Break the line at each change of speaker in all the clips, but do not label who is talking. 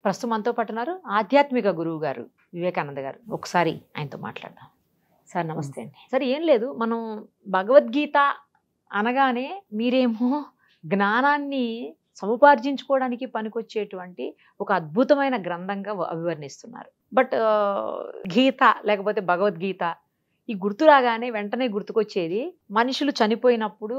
ప్రస్తుతం మనతో పాటు ఉన్నారు ఆధ్యాత్మిక గురువు గారు వివేకానంద గారు. ఒకసారి ఆయనతో మాట్లాడదాం. సార్ నమస్తే అండి. సార్ ఏం లేదు, మనం భగవద్గీత అనగానే మీరేమో జ్ఞానాన్ని సముపార్జించుకోవడానికి పనికొచ్చేటువంటి ఒక అద్భుతమైన గ్రంథంగా అభివర్ణిస్తున్నారు. బట్ గీత లేకపోతే భగవద్గీత ఈ గుర్తు రాగానే వెంటనే గుర్తుకొచ్చేది మనుషులు చనిపోయినప్పుడు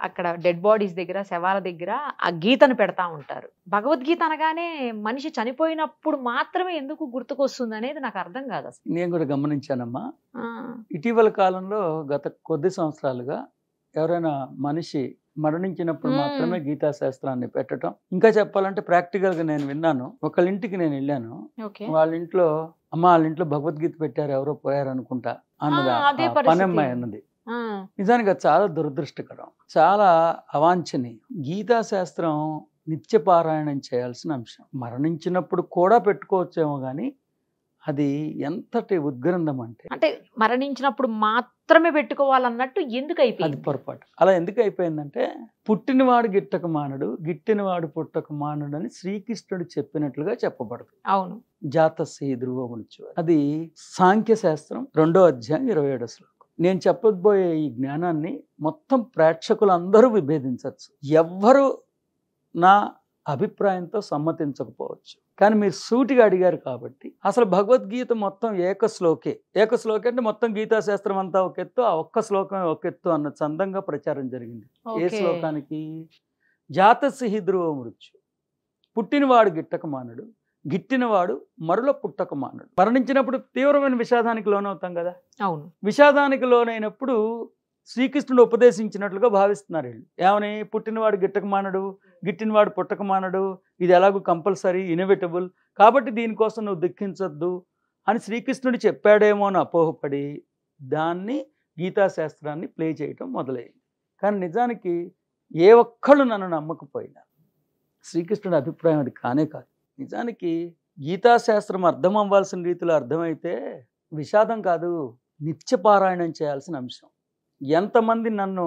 అక్కడ డెడ్ బాడీస్ దగ్గర, శవాల దగ్గర ఆ గీతను పెడతా ఉంటారు. భగవద్గీత అనగానే మనిషి చనిపోయినప్పుడు మాత్రమే ఎందుకు గుర్తుకొస్తుంది అనేది నాకు అర్థం కాదు అసలు.
నేను కూడా గమనించానమ్మా. ఇటీవల కాలంలో గత కొద్ది సంవత్సరాలుగా ఎవరైనా మనిషి మరణించినప్పుడు మాత్రమే గీతా శాస్త్రాన్ని పెట్టడం. ఇంకా చెప్పాలంటే ప్రాక్టికల్ గా నేను విన్నాను. ఒకళ్ళ ఇంటికి నేను వెళ్ళాను. వాళ్ళ ఇంట్లో వాళ్ళ ఇంట్లో భగవద్గీత పెట్టారు, ఎవరో పోయారు అనుకుంటా అన్నది పనమ్మాయి అన్నది. నిజానికి అది చాలా దురదృష్టకరం, చాలా అవాంఛనీయం. గీతా శాస్త్రం నిత్య పారాయణం చేయాల్సిన అంశం. మరణించినప్పుడు కూడా పెట్టుకోవచ్చేమో కానీ అది ఎంతటి ఉద్గ్రంథం అంటే
మరణించినప్పుడు మాత్రమే పెట్టుకోవాలన్నట్టు ఎందుకు అయిపోయింది?
అది పొరపాటు. అలా ఎందుకు అయిపోయిందంటే, పుట్టినవాడు గిట్టక మానడు, గిట్టినవాడు పుట్టక మానడు అని శ్రీకృష్ణుడు చెప్పినట్లుగా చెప్పబడుతుంది.
అవును.
జాతస్య ధ్రువమునిచ్చు. అది సాంఖ్య శాస్త్రం 2వ అధ్యాయం 27వ శ్లోకం. నేను చెప్పబోయే ఈ జ్ఞానాన్ని మొత్తం ప్రేక్షకులందరూ విభేదించవచ్చు. ఎవ్వరు నా అభిప్రాయంతో సమ్మతించకపోవచ్చు. కానీ మీరు సూటిగా అడిగారు కాబట్టి అసలు భగవద్గీత మొత్తం ఏకశ్లోకే అంటే మొత్తం గీతా శాస్త్రం అంతా ఒక ఎత్తు, ఆ ఒక్క శ్లోకమే ఒక ఎత్తు అన్న చందంగా ప్రచారం జరిగింది. ఏ శ్లోకానికి? జాతస్య ధ్రువ మృత్యు. పుట్టినవాడు గిట్టక మానడు, గిట్టినవాడు మరుల పుట్టక మానడు. మరణించినప్పుడు తీవ్రమైన విషాదానికి లోనవుతాం కదా.
అవును.
విషాదానికి లోనైనప్పుడు శ్రీకృష్ణుడు ఉపదేశించినట్లుగా భావిస్తున్నారు వీళ్ళు. ఏమని? పుట్టినవాడు గిట్టక మానడు, గిట్టినవాడు పుట్టక మానడు, ఇది ఎలాగూ కంపల్సరీ, ఇన్ఎవిటబుల్, కాబట్టి దీనికోసం నువ్వు దుఃఖించొద్దు అని శ్రీకృష్ణుడు చెప్పాడేమో అని అపోహపడి దాన్ని గీతాశాస్త్రాన్ని ప్లే చేయటం మొదలైంది. కానీ నిజానికి ఏ ఒక్కళ్ళు నన్ను నమ్మకపోయినా శ్రీకృష్ణుడి అభిప్రాయం అది కానే కాదు. నిజానికి గీతాశాస్త్రం అర్థం అవ్వాల్సిన రీతిలో అర్థమైతే విషాదం కాదు, నిత్యపారాయణం చేయాల్సిన అంశం. ఎంతమంది నన్ను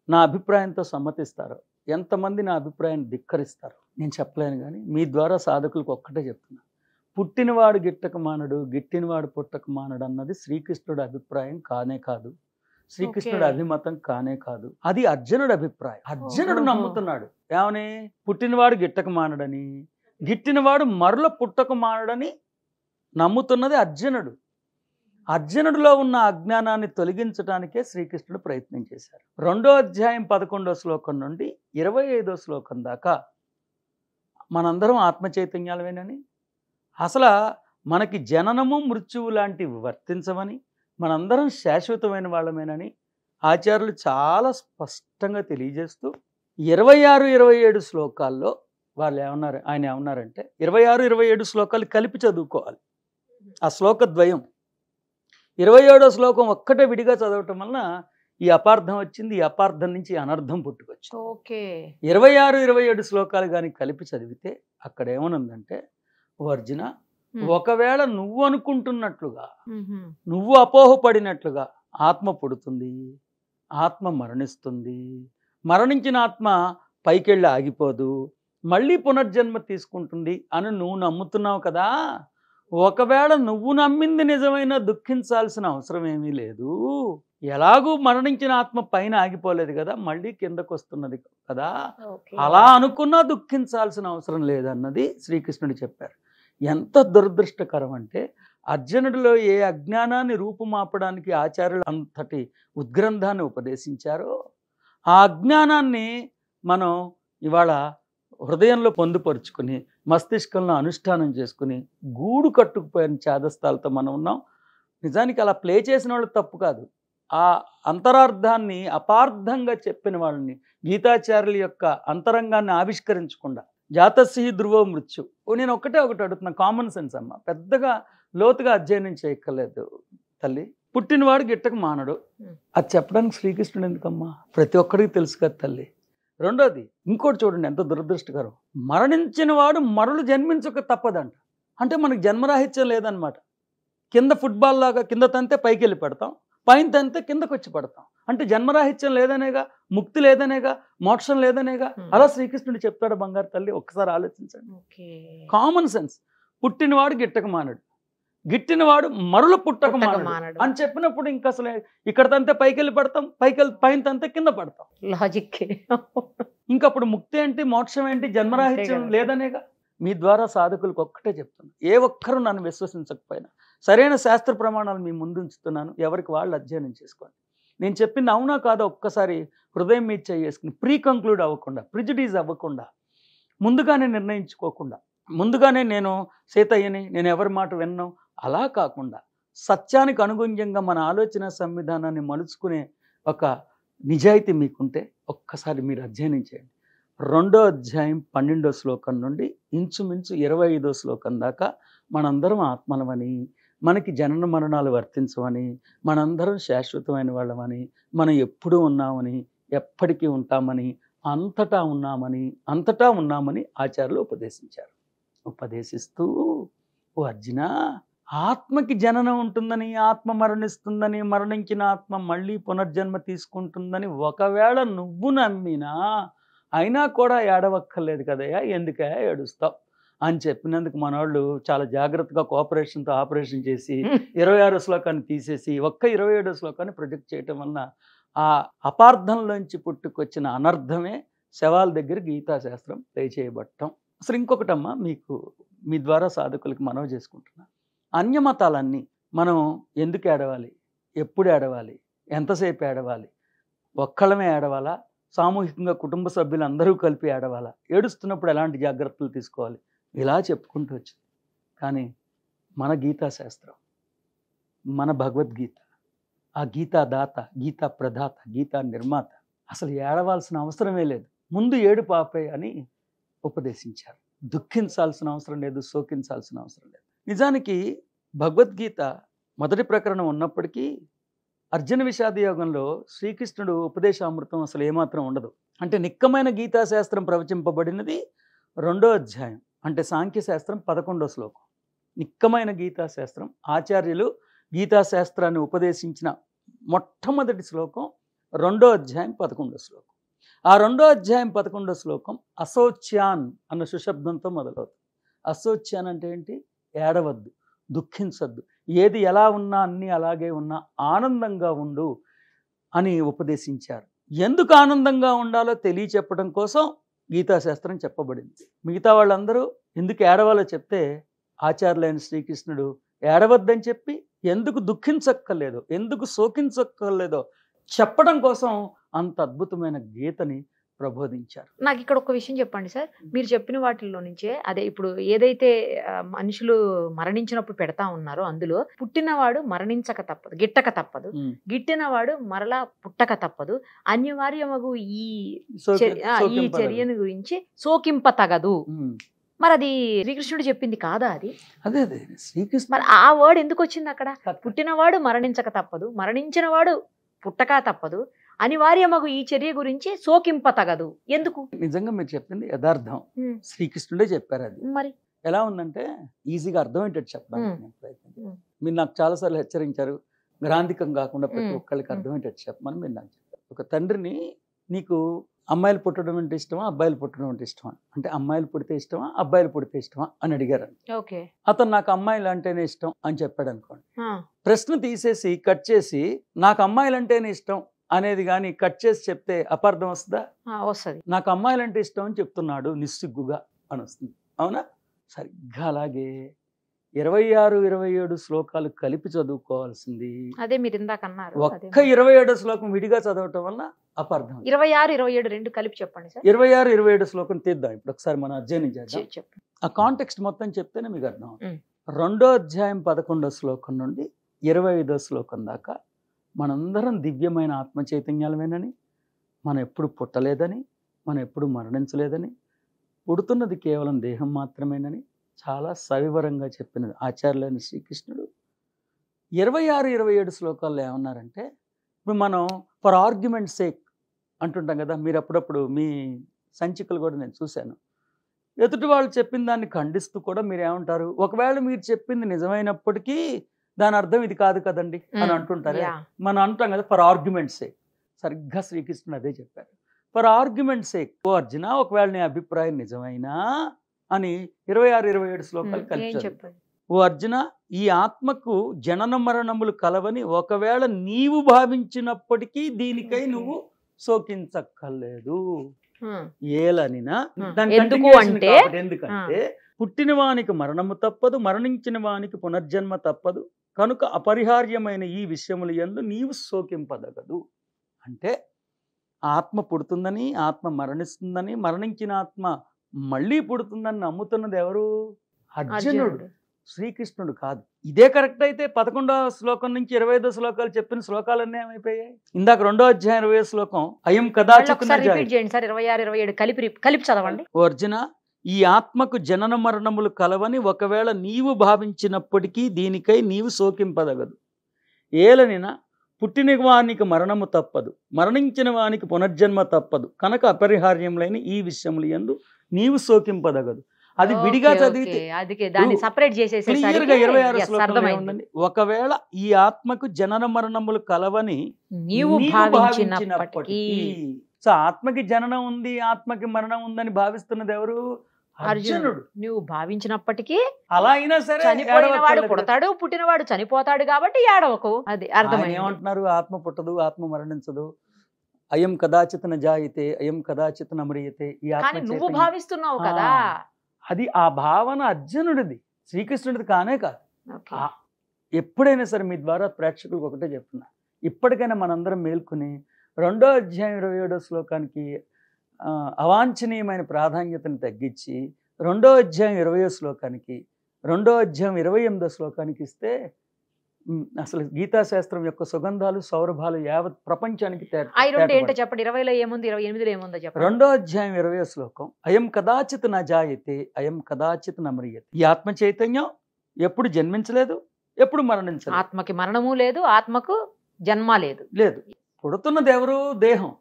నా అభిప్రాయంతో సమ్మతిస్తారో, ఎంతమంది నా అభిప్రాయాన్ని ధిక్కరిస్తారో నేను చెప్పలేను. కానీ మీ ద్వారా సాధకులకు ఒక్కటే చెప్తున్నా, పుట్టినవాడు గిట్టక మానడు, గిట్టినవాడు పుట్టక మానడు అన్నది శ్రీకృష్ణుడి అభిప్రాయం కానే కాదు, శ్రీకృష్ణుడి అభిమతం కానే కాదు. అది అర్జునుడి అభిప్రాయం. అర్జునుడు నమ్ముతున్నాడు ఏమని? పుట్టినవాడు గిట్టక మానడని, గిట్టినవాడు మరల పుట్టక మానడని నమ్ముతున్నది అర్జునుడు. అర్జునుడిలో ఉన్న అజ్ఞానాన్ని తొలగించడానికే శ్రీకృష్ణుడు ప్రయత్నం చేశారు. 2వ అధ్యాయం 11వ శ్లోకం నుండి 25వ శ్లోకం దాకా మనందరం ఆత్మచైతన్యాలమేనని, అసలు మనకి జననము మృత్యువు లాంటివి వర్తించవని, మనందరం శాశ్వతమైన వాళ్ళమేనని ఆచార్యులు చాలా స్పష్టంగా తెలియజేస్తూ 26, 27 శ్లోకాల్లో ఆయన ఏమన్నారంటే, 26, 27 శ్లోకాలు కలిపి చదువుకోవాలి. ఆ శ్లోక ద్వయం 27వ శ్లోకం ఒక్కటే విడిగా చదవటం వలన ఈ అపార్థం వచ్చింది, ఈ అపార్థం నుంచి అనర్థం పుట్టుకొచ్చింది. 26, 27 శ్లోకాలు కానీ కలిపి చదివితే అక్కడ ఏమనుందంటే, అర్జున, ఒకవేళ నువ్వు అనుకుంటున్నట్లుగా, నువ్వు అపోహపడినట్లుగా ఆత్మ పుడుతుంది, ఆత్మ మరణిస్తుంది, మరణించిన ఆత్మ పైకెళ్ళి ఆగిపోదు, మళ్ళీ పునర్జన్మ తీసుకుంటుంది అని నువ్వు నమ్ముతున్నావు కదా. ఒకవేళ నువ్వు నమ్మింది నిజమైన దుఃఖించాల్సిన అవసరం ఏమీ లేదు. ఎలాగూ మరణించిన ఆత్మ పైన ఆగిపోలేదు కదా, మళ్ళీ కిందకు వస్తున్నది కదా, అలా అనుకున్నా దుఃఖించాల్సిన అవసరం లేదన్నది శ్రీకృష్ణుడు చెప్పారు. ఎంత దురదృష్టకరం అంటే, అర్జునుడిలో ఏ అజ్ఞానాన్ని రూపుమాపడానికి ఆచార్యులు అంతటి ఉద్గ్రంథాన్ని ఉపదేశించారో, ఆ అజ్ఞానాన్ని మనం ఇవాళ హృదయంలో పొందుపరుచుకుని మస్తిష్కంలో అనుష్ఠానం చేసుకుని గూడు కట్టుకుపోయిన చేదస్తాలతో మనం ఉన్నాం. నిజానికి అలా ప్లే చేసిన వాళ్ళు తప్పు కాదు, ఆ అంతరార్థాన్ని అపార్థంగా చెప్పిన వాళ్ళని, గీతాచార్యుల యొక్క అంతరంగాన్ని ఆవిష్కరించకుండా జాతస్య ధ్రువ మృత్యు. నేను ఒకటి అడుగుతున్నా, కామన్ సెన్స్ అమ్మ, పెద్దగా లోతుగా అధ్యయనం చేయక్కర్లేదు తల్లి. పుట్టినవాడు గిట్టక మానడు, అది చెప్పడానికి శ్రీకృష్ణుడు ఎందుకమ్మా? ప్రతి ఒక్కరికి తెలుసు కదా తల్లి. రెండోది ఇంకోటి చూడండి, ఎంత దురదృష్టకరం. మరణించిన వాడు మరలు జన్మించక తప్పదంట. అంటే మనకు జన్మరాహిత్యం లేదనమాట. కింద ఫుట్బాల్ లాగా కింద తంతే పైకి వెళ్ళి పడతాం, పైన తంతే కిందకు వచ్చి పడతాం. అంటే జన్మరాహిత్యం లేదనేగా. ముక్తి లేదనేగా, మోక్షం లేదనేగా.
Hmm.
అలా శ్రీకృష్ణుడు చెప్తాడు బంగారు తల్లి. ఒక్కసారి ఆలోచించండి.
ఓకే.
Common sense. పుట్టినవాడు గిట్టక మానడు, గిట్టినవాడు మరుల పుట్టక
పుట్టక
మానడు
మానడు.
అని చెప్పినప్పుడు ఇంకా అసలు ఇక్కడ తంతే పైకి వెళ్ళి పడతాం, పైన తంతే కింద పడతాం.
లాజిక్.
ఇంకప్పుడు ముక్తి ఏంటి, మోక్షం ఏంటి, జన్మరాహిత్యం
కదా.
లేదనేగా. మీ ద్వారా సాధకులకు ఒక్కటే చెప్తున్నా, ఏ ఒక్కరూ నన్ను విశ్వసించకపోయినా సరైన శాస్త్ర ప్రమాణాలు మీ ముందు ఉంచుతున్నాను, ఎవరికి వాళ్ళు అధ్యయనం చేసుకోండి. నేను చెప్పింది అవునా కాదో ఒక్కసారి హృదయం మీద చేసుకుని, ప్రీ కంక్లూడ్ అవ్వకుండా, ప్రిజుడీస్ అవ్వకుండా, ముందుగానే నిర్ణయించుకోకుండా, ముందుగానే నేను సీతయ్యని, నేను ఎవరి మాట విన్నాను అలా కాకుండా, సత్యానికి అనుగుణ్యంగా మన ఆలోచన సంవిధానాన్ని మలుచుకునే ఒక నిజాయితీ మీకుంటే ఒక్కసారి మీరు అధ్యయనం చేయండి. 2వ అధ్యాయం 12వ శ్లోకం నుండి ఇంచుమించు 25వ శ్లోకం దాకా మనందరం ఆత్మలమని, మనకి జనన మరణాలు వర్తించవని, మనందరం శాశ్వతమైన వాళ్ళమని, మనం ఎప్పుడూ ఉన్నామని, ఎప్పటికీ ఉంటామని, అంతటా ఉన్నామని ఆచార్యులు ఉపదేశించారు. ఉపదేశిస్తూ, ఓ అర్జున, ఆత్మకి జననం ఉంటుందని, ఆత్మ మరణిస్తుందని, మరణించిన ఆత్మ మళ్ళీ పునర్జన్మ తీసుకుంటుందని ఒకవేళ నువ్వు నమ్మినా అయినా కూడా ఏడవక్కర్లేదు కదయ్యా, ఎందుకే ఏడుస్తావు అని చెప్పినందుకు మనోళ్ళు చాలా జాగ్రత్తగా కోఆపరేషన్తో ఆపరేషన్ చేసి 26వ శ్లోకాన్ని తీసేసి ఒక్క 27వ శ్లోకాన్ని ప్రొజెక్ట్ చేయటం వలన ఆ అపార్థంలోంచి పుట్టుకొచ్చిన అనర్థమే శవాల దగ్గర గీతాశాస్త్రం ప్లే చేయబట్టం. అసలు ఇంకొకటమ్మా, మీకు మీ ద్వారా సాధకులకి మనవి చేసుకుంటున్నా, అన్యమతాలన్నీ మనం ఎందుకు ఏడవాలి, ఎప్పుడు ఏడవాలి, ఎంతసేపు ఏడవాలి, ఒక్కళ్ళమే ఏడవాలా, సామూహికంగా కుటుంబ సభ్యులందరూ కలిపి ఏడవాలా, ఏడుస్తున్నప్పుడు ఎలాంటి జాగ్రత్తలు తీసుకోవాలి, ఇలా చెప్పుకుంటూ వచ్చింది. కానీ మన గీతాశాస్త్రం, మన భగవద్గీత, ఆ గీతా దాత, గీతా ప్రదాత, గీతా నిర్మాత అసలు ఏడవాల్సిన అవసరమే లేదు, ముందు ఏడు పాపే అని ఉపదేశించారు. దుఃఖించాల్సిన అవసరం లేదు, శోకించాల్సిన అవసరం లేదు. నిజానికి భగవద్గీత మొదటి ప్రకరణం ఉన్నప్పటికీ అర్జున విషాద యోగంలో శ్రీకృష్ణుడు ఉపదేశామృతం అసలు ఏమాత్రం ఉండదు. అంటే నిక్కమైన గీతాశాస్త్రం ప్రవచింపబడినది 2వ అధ్యాయం, అంటే సాంఖ్యశాస్త్రం 11వ శ్లోకం. నిక్కమైన గీతాశాస్త్రం, ఆచార్యులు గీతాశాస్త్రాన్ని ఉపదేశించిన మొట్టమొదటి శ్లోకం 2వ అధ్యాయం 11వ శ్లోకం. ఆ 2వ అధ్యాయం 11వ శ్లోకం అశోచ్యాన్ అన్న సుశబ్దంతో మొదలవుతుంది. అశోచ్యాన్ అంటే ఏంటి? ఏడవద్దు, దుఃఖించద్దు, ఏది ఎలా ఉన్నా అన్నీ అలాగే ఉన్నా ఆనందంగా ఉండు అని ఉపదేశించారు. ఎందుకు ఆనందంగా ఉండాలో తెలియచెప్పడం కోసం గీతాశాస్త్రం చెప్పబడింది. మిగతా వాళ్ళందరూ ఎందుకు ఏడవాలో చెప్తే ఆచార్యులైన శ్రీకృష్ణుడు ఏడవద్దని చెప్పి ఎందుకు దుఃఖించక్కర్లేదో, ఎందుకు శోకించక్కర్లేదో చెప్పడం కోసం అంత అద్భుతమైన గీతని ప్రబోధించారు.
నాకు ఇక్కడ ఒక విషయం చెప్పండి సార్, మీరు చెప్పిన వాటిల్లో నుంచే అదే ఇప్పుడు ఏదైతే మనుషులు మరణించినప్పుడు పెడతా ఉన్నారో అందులో పుట్టినవాడు మరణించక తప్పదు, గిట్టక తప్పదు, గిట్టినవాడు మరలా పుట్టక తప్పదు, అనివార్యమగు ఈ చర్యను గురించి శోకింప తగదు. మరి అది శ్రీకృష్ణుడు చెప్పింది కాదా? అది
అదే శ్రీకృష్ణ.
మరి ఆ వర్డ్ ఎందుకు వచ్చింది అక్కడ? పుట్టినవాడు మరణించక తప్పదు, మరణించిన వాడు పుట్టక తప్పదు, అనివార్యమగు ఈ చర్య గురించి శోకింప తగదు. ఎందుకు?
నిజంగా మీరు చెప్పింది యథార్థం, శ్రీకృష్ణుడే చెప్పారు. అది
మరి
ఎలా ఉందంటే ఈజీగా అర్థమయ్యేటట్టు చెప్పడానికి ప్రయత్నం. మీరు నాకు చాలాసార్లు హెచ్చరించారు, గ్రాంధికం కాకుండా ప్రతి ఒక్కళ్ళకి అర్థమయ్యేటట్టు చెప్పమని మీరు నాకు చెప్పారు. ఒక తండ్రిని, నీకు అమ్మాయిలు పుట్టడం అంటే ఇష్టమా, అబ్బాయిలు పుట్టడం అంటే ఇష్టమా అంటే, అమ్మాయిలు పుడితే ఇష్టమా, అబ్బాయిలు పుడితే ఇష్టమా అని అడిగారు. అతను నాకు అమ్మాయిలు అంటేనే ఇష్టం అని చెప్పాడు అనుకోండి. ప్రశ్న తీసేసి కట్ చేసి నాకు అమ్మాయిలు అంటేనే ఇష్టం అనేది కానీ కట్ చేసి చెప్తే అపార్థం వస్తుందా?
వస్తుంది.
నాకు అమ్మాయిలు అంటే ఇష్టం అని చెప్తున్నాడు నిస్సిగ్గుగా అని వస్తుంది, అవునా? సరిగ్గా అలాగే 26, 27 శ్లోకాలు కలిపి చదువుకోవాల్సింది.
అదే మీరు ఇందాక అన్నారు.
ఒక్క 27 శ్లోకం విడిగా చదవటం వల్ల అపార్థం.
26, 27 రెండు కలిపి చెప్పండి సార్.
26, 27 శ్లోకం తీద్దాం ఇప్పుడు ఒకసారి మనం అధ్యయనం చేద్దాం. ఆ కాంటెక్స్ట్ మొత్తం చెప్తేనే మీకు అర్థం అవుతుంది. 2వ అధ్యాయం 11వ శ్లోకం నుండి 25వ శ్లోకం దాకా మనందరం దివ్యమైన ఆత్మ చైతన్యాలమేనని, మనం ఎప్పుడు పుట్టలేదని, మనం ఎప్పుడు మరణించలేదని, పుడుతున్నది కేవలం దేహం మాత్రమేనని చాలా సవివరంగా చెప్పినది ఆచార్యులైన శ్రీకృష్ణుడు. 26, 27 శ్లోకాల్లో ఏమన్నారంటే, ఇప్పుడు మనం ఫర్ ఆర్గ్యుమెంట్ సేక్ అంటుంటాం కదా, మీరు అప్పుడప్పుడు మీ సంచికలు కూడా నేను చూశాను, ఎదుటి వాళ్ళు చెప్పిన దాన్ని ఖండిస్తూ కూడా మీరు ఏమంటారు, ఒకవేళ మీరు చెప్పింది నిజమైనప్పటికీ దాని అర్థం ఇది కాదు కదండి అని అంటుంటారే. మనం అంటాం కదా ఫర్ ఆర్గ్యుమెంట్ సేక్. సరిగ్గా శ్రీకృష్ణుడు అదే చెప్పారు. ఫర్ ఆర్గ్యుమెంట్ సేక్, ఓ అర్జున ఒకవేళ నీ అభిప్రాయం నిజమైనా అని 26, 27 శ్లోకాలు
ఏం
కలిపి
చెప్పండి?
ఓ అర్జున ఈ ఆత్మకు జనన మరణములు కలవని ఒకవేళ నీవు భావించినప్పటికీ దీనికై నువ్వు శోకించక్కర్లేదు. ఏలనినా దాని
ఎందుకు
continuation
అంటే?
కాబట్టి ఎందుకంటే పుట్టిన వానికి మరణము తప్పదు, మరణించిన వానికి పునర్జన్మ తప్పదు, కనుక అపరిహార్యమైన ఈ విషయములు యందు నీవు శోకింపదగదు. అంటే ఆత్మ పుడుతుందని, ఆత్మ మరణిస్తుందని, మరణించిన ఆత్మ మళ్ళీ పుడుతుందని నమ్ముతున్నది ఎవరు? అర్జునుడు, శ్రీకృష్ణుడు కాదు. ఇదే కరెక్ట్ అయితే 11వ శ్లోకం నుంచి 25వ శ్లోకాలు చెప్పిన శ్లోకాలన్నీ ఏమైపోయాయి? ఇందాక 2వ అధ్యాయం 20వ శ్లోకం అయం కదాచిత్
రిపీట్ చేయండి సార్. 26, 27 కలిపి చదవండి.
ఓ అర్జున ఈ ఆత్మకు జనన మరణములు కలవని ఒకవేళ నీవు భావించినప్పటికీ దీనికై నీవు శోకింపదగదు. ఏలనిన పుట్టిన వానికి మరణము తప్పదు, మరణించిన వానికి పునర్జన్మ తప్పదు, కనుక అపరిహార్యములైన ఈ విషయములు యందు నీవు శోకింపదగదు. అది విడిగా చదివితే
దాన్ని సెపరేట్ చేసేసేసరికి
క్లియర్గా 26
yes,
శ్లోకంలో
అర్థమైంది.
ఏముందండి? ఒకవేళ ఈ ఆత్మకు జనన మరణములు కలవని
నీవు భావించినప్పటికీ.
సో ఆత్మకి జననం ఉంది, ఆత్మకి మరణం ఉందని భావిస్తున్నది ఎవరు? అర్జునుడు.
నువ్వు భావించినప్పటికీ
అలా అయినా సరే
చనిపోయిన వాడు
ఏడవక్కర్లేదు.
పుడతాడు, పుట్టినవాడు చనిపోతాడు కాబట్టి ఏడవకు. అది
ఆయన
అర్థమైంది.
ఏమంటున్నారు? ఆత్మ పుట్టదు, ఆత్మ మరణించదు. అయం కదాచిత్ న జాయితే, అయం కదాచిత్ న మ్రియతే. ఈ ఆత్మ
కానీ నువ్వు
చైతన్యం.
భావిస్తున్నావు కదా.
అది ఆ భావన అర్జునుడిది, శ్రీకృష్ణుడిది కానే కాదు.
Okay.
ఎప్పుడైనా సరే మీ ద్వారా ప్రేక్షకులకు ఒకటే చెప్తున్నా, ఇప్పటికైనా మనందరం మేల్కొని 2వ అధ్యాయం 27వ శ్లోకానికి అవాంఛనీయమైన ప్రాధాన్యతను తగ్గించి 2వ అధ్యాయం 20వ శ్లోకానికి, 2వ అధ్యాయం 28వ శ్లోకానికి ఇస్తే అసలు గీతాశాస్త్రం యొక్క సుగంధాలు సౌరభాలు యావత్ ప్రపంచానికి
అవి రెండు ఏంటో చెప్పండి. 20లో ఏముంది, 28లో ఏముందో చెప్పండి.
2వ అధ్యాయం 20వ శ్లోకం అయం కదాచిత్ న జాయతే, అయం కదాచిత్ న మ్రియతే. ఈ ఆత్మ చైతన్యం ఎప్పుడు జన్మించలేదు, ఎప్పుడు మరణించలేదు.
ఆత్మకి మరణము లేదు, ఆత్మకు జన్మ లేదు.
లేదు. పుడుతున్నది ఎవరు? దేహం.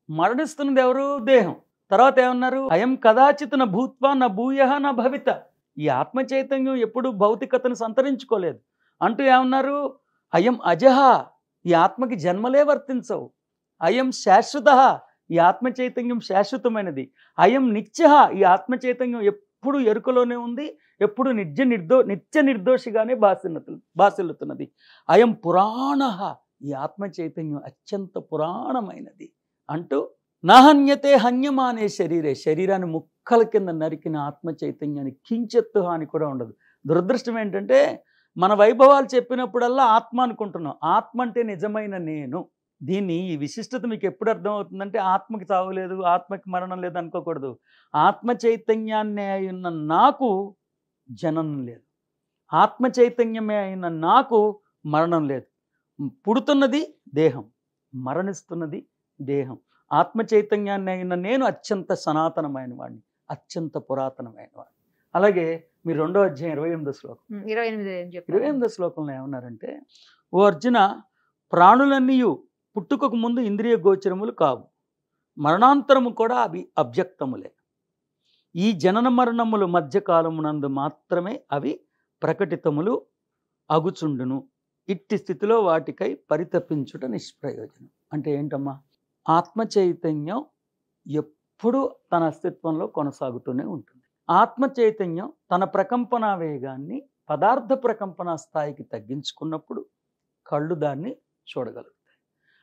మరణిస్తున్నది ఎవరు? దేహం. తర్వాత ఏమన్నారు? అయం కదాచిత్ న భూత్వా న భూయః న భవిత. ఈ ఆత్మ చైతన్యం ఎప్పుడు భౌతికతను సంతరించుకోలేదు అంటూ ఏమన్నారు? అయం అజహ, ఈ ఆత్మకి జన్మలే వర్తించవు. అయం శాశ్వత, ఈ ఆత్మ చైతన్యం శాశ్వతమైనది. అయం నిత్య, ఈ ఆత్మ చైతన్యం ఎప్పుడు ఎరుకలోనే ఉంది, ఎప్పుడు నిత్య నిర్దోషిగానే బాసిల్లుతున్నది. అయం పురాణ, ఈ ఆత్మ చైతన్యం అత్యంత పురాణమైనది అంటూ నాహన్యతే హన్యమానే శరీరే, శరీరాన్ని ముక్కల కింద నరికిన ఆత్మ చైతన్యాన్ని కించెత్తు హాని కూడా ఉండదు. దురదృష్టం ఏంటంటే మన వైభవాలు చెప్పినప్పుడల్లా ఆత్మ అనుకుంటున్నాం. ఆత్మ అంటే నిజమైన నేను. దీన్ని ఈ విశిష్టత మీకు ఎప్పుడు అర్థమవుతుందంటే ఆత్మకి చావు లేదు, ఆత్మకి మరణం లేదు అనుకోకూడదు. ఆత్మ చైతన్యాన్నే అయిన నాకు జననం లేదు, ఆత్మ చైతన్యమే అయిన నాకు మరణం లేదు. పుడుతున్నది దేహం, మరణిస్తున్నది దేహం. ఆత్మ చైతన్యాన్ని అయిన నేను అత్యంత సనాతనమైన వాడిని, అత్యంత పురాతనమైన వాడిని. అలాగే మీరు 2వ అధ్యాయం 28వ శ్లోకం, 28వ శ్లోకంలో ఏమన్నారంటే, ఓ అర్జున ప్రాణులన్నీ పుట్టుకకు ముందు ఇంద్రియ గోచరములు కావు, మరణాంతరము కూడా అవి అభ్యక్తములే. ఈ జనన మరణములు మధ్యకాలమునందు మాత్రమే అవి ప్రకటితములు అగుచుండును. ఇట్టి స్థితిలో వాటికై పరితపించుట నిష్ప్రయోజనం. అంటే ఏంటమ్మా? ఆత్మ చైతన్యం ఎప్పుడూ తన అస్తిత్వంలో కొనసాగుతూనే ఉంటుంది. ఆత్మ చైతన్యం తన ప్రకంపన వేగాన్ని పదార్థ ప్రకంపన స్థాయికి తగ్గించుకున్నప్పుడు కళ్ళు దాన్ని చూడగలుగుతాయి.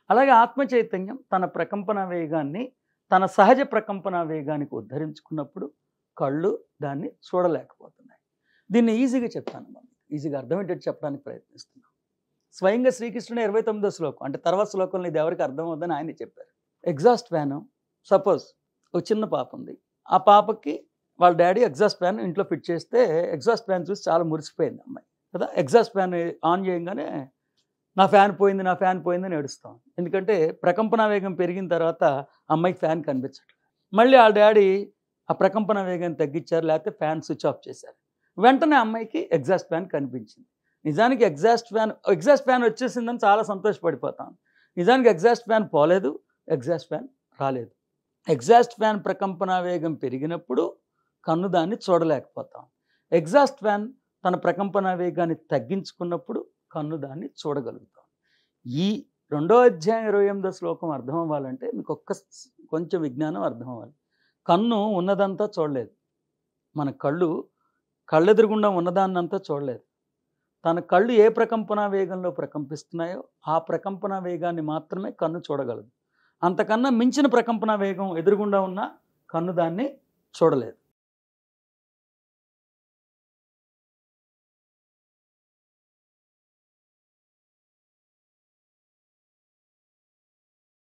అలాగే ఆత్మ చైతన్యం తన ప్రకంపన వేగాన్ని తన సహజ ప్రకంపన వేగానికి ఉద్ధరించుకున్నప్పుడు కళ్ళు దాన్ని చూడలేకపోతున్నాయి. దీన్ని ఈజీగా చెప్తాను, ఈజీగా అర్థమయ్యేటట్టు చెప్పడానికి ప్రయత్నిస్తున్నాను. స్వయంగా శ్రీకృష్ణుడు 29వ శ్లోకం, అంటే తర్వాత శ్లోకంలో ఇది ఎవరికి అర్థమవుతుందని ఆయన చెప్పారు. ఎగ్జాస్ట్ ఫ్యాను, సపోజ్ ఒక చిన్న పాప ఉంది, ఆ పాపకి వాళ్ళ డాడీ ఎగ్జాస్ట్ ఫ్యాన్ ఇంట్లో ఫిట్ చేస్తే ఎగ్జాస్ట్ ఫ్యాన్ చూసి చాలా మురిసిపోయింది అమ్మాయి కదా. ఎగ్జాస్ట్ ఫ్యాన్ ఆన్ చేయగానే నా ఫ్యాన్ పోయిందని ఏడుస్తాం. ఎందుకంటే ప్రకంపన వేగం పెరిగిన తర్వాత అమ్మాయికి ఫ్యాన్ కనిపించట్లేదు. మళ్ళీ వాళ్ళ డాడీ ఆ ప్రకంపన వేగాన్ని తగ్గించారు, లేకపోతే ఫ్యాన్ స్విచ్ ఆఫ్ చేశారు. వెంటనే అమ్మాయికి ఎగ్జాస్ట్ ఫ్యాన్ కనిపించింది. నిజానికి ఎగ్జాస్ట్ ఫ్యాన్ వచ్చేసిందని చాలా సంతోషపడిపోతాం. నిజానికి ఎగ్జాస్ట్ ఫ్యాన్ పోలేదు, ఎగ్జాస్ట్ ఫ్యాన్ రాలేదు. ఎగ్జాస్ట్ ఫ్యాన్ ప్రకంపన వేగం పెరిగినప్పుడు కన్ను దాన్ని చూడలేకపోతాం. ఎగ్జాస్ట్ ఫ్యాన్ తన ప్రకంపన వేగాన్ని తగ్గించుకున్నప్పుడు కన్ను దాన్ని చూడగలుగుతాం. ఈ రెండో అధ్యాయం 28వ శ్లోకం అర్థం అవ్వాలంటే మీకు కొంచెం విజ్ఞానం అర్థం అవ్వాలి. కన్ను ఉన్నదంతా చూడలేదు, మన కళ్ళెదురుగుండా ఉన్నదాన్నంతా చూడలేదు. తన కళ్ళు ఏ ప్రకంపన వేగంలో ప్రకంపిస్తున్నాయో ఆ ప్రకంపన వేగాన్ని మాత్రమే కన్ను చూడగలదు. అంతకన్నా మించిన ప్రకంపన వేగం ఎదురుగుండా ఉన్న కన్ను దాన్ని చూడలేదు.